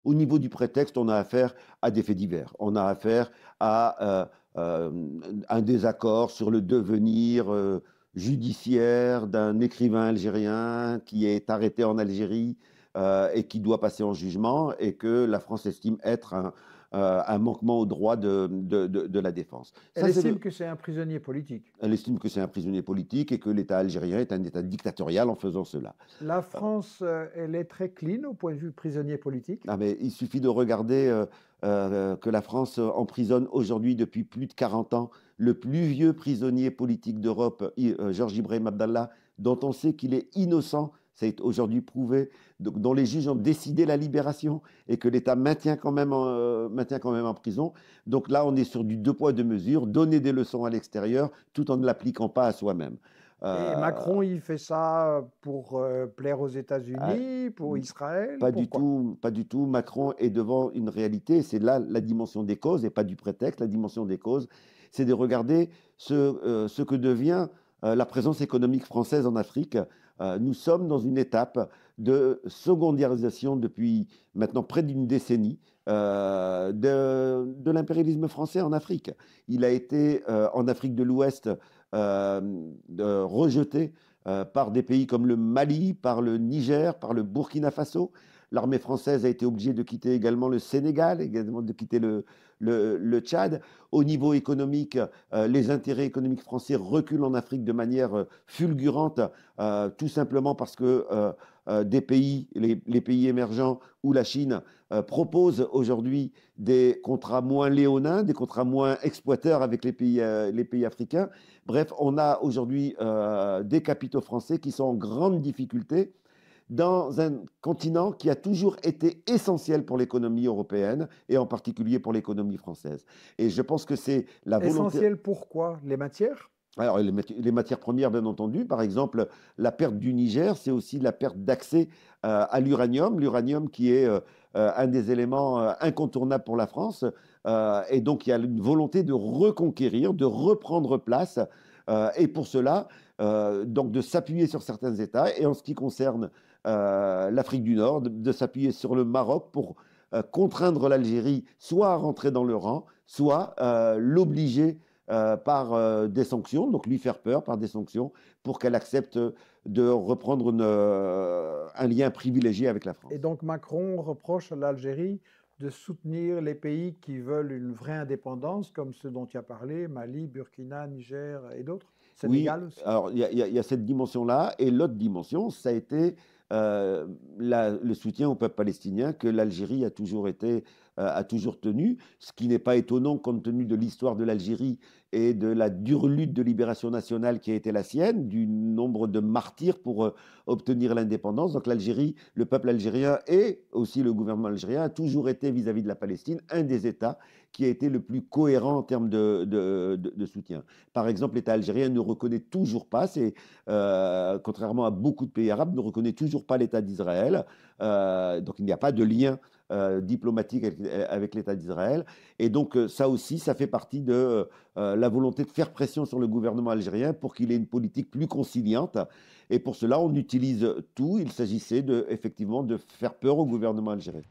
Au niveau du prétexte, on a affaire à des faits divers. On a affaire à un désaccord sur le devenir judiciaire d'un écrivain algérien qui est arrêté en Algérie et qui doit passer en jugement et que la France estime être un manquement au droit de la défense. Elle Ça, c'est estime que c'est un prisonnier politique. Elle estime que c'est un prisonnier politique et que l'État algérien est un État dictatorial en faisant cela. La France, elle est très clean au point de vue prisonnier politique. Ah, mais il suffit de regarder que la France emprisonne aujourd'hui depuis plus de 40 ans le plus vieux prisonnier politique d'Europe, Georges Ibrahim Abdallah, dont on sait qu'il est innocent. Ça est aujourd'hui prouvé, dont les juges ont décidé la libération et que l'État maintient quand même en prison. Donc là, on est sur du deux poids, deux mesures, donner des leçons à l'extérieur tout en ne l'appliquant pas à soi-même. Et Euh, Macron, il fait ça pour plaire aux euh, États-Unis, pour Israël, Pas du pourquoi? tout, pas du tout. Macron est devant une réalité. C'est là la dimension des causes et pas du prétexte. La dimension des causes, c'est de regarder ce que devient la présence économique française en Afrique. Nous sommes dans une étape de secondarisation depuis maintenant près d'une décennie de l'impérialisme français en Afrique. Il a été en Afrique de l'Ouest rejeté par des pays comme le Mali, par le Niger, par le Burkina Faso. L'armée française a été obligée de quitter également le Sénégal, également de quitter le Tchad. Au niveau économique, les intérêts économiques français reculent en Afrique de manière fulgurante, tout simplement parce que des pays, les pays émergents ou la Chine, proposent aujourd'hui des contrats moins léonins, des contrats moins exploiteurs avec les pays africains. Bref, on a aujourd'hui des capitaux français qui sont en grande difficulté dans un continent qui a toujours été essentiel pour l'économie européenne et en particulier pour l'économie française. Et je pense que c'est la volonté. Essentiel pourquoi? Les matières? Alors, les matières premières, bien entendu, par exemple, la perte du Niger, c'est aussi la perte d'accès à l'uranium, l'uranium qui est un des éléments incontournables pour la France. Et donc, il y a une volonté de reconquérir, de reprendre place, et pour cela, donc de s'appuyer sur certains États, et en ce qui concerne l'Afrique du Nord, de s'appuyer sur le Maroc pour contraindre l'Algérie soit à rentrer dans le rang, soit l'obliger par des sanctions, donc lui faire peur par des sanctions, pour qu'elle accepte de reprendre un lien privilégié avec la Et France. donc Macron reproche à l'Algérie de soutenir les pays qui veulent une vraie indépendance, comme ceux dont tu as parlé, Mali, Burkina, Niger et d'autres, Oui, Sénégal aussi. alors il y a cette dimension-là, et l'autre dimension, ça a été le soutien au peuple palestinien que l'Algérie a toujours tenu, ce qui n'est pas étonnant compte tenu de l'histoire de l'Algérie et de la dure lutte de libération nationale qui a été la sienne, du nombre de martyrs pour obtenir l'indépendance. Donc l'Algérie, le peuple algérien et aussi le gouvernement algérien a toujours été vis-à-vis de la Palestine un des États qui a été le plus cohérent en termes de soutien. Par exemple, l'État algérien ne reconnaît toujours pas, contrairement à beaucoup de pays arabes, ne reconnaît toujours pas l'État d'Israël. Donc il n'y a pas de lien diplomatique avec l'État d'Israël. Et donc ça aussi, ça fait partie de la volonté de faire pression sur le gouvernement algérien pour qu'il ait une politique plus conciliante. Et pour cela, on utilise tout. Il s'agissait effectivement de faire peur au gouvernement algérien.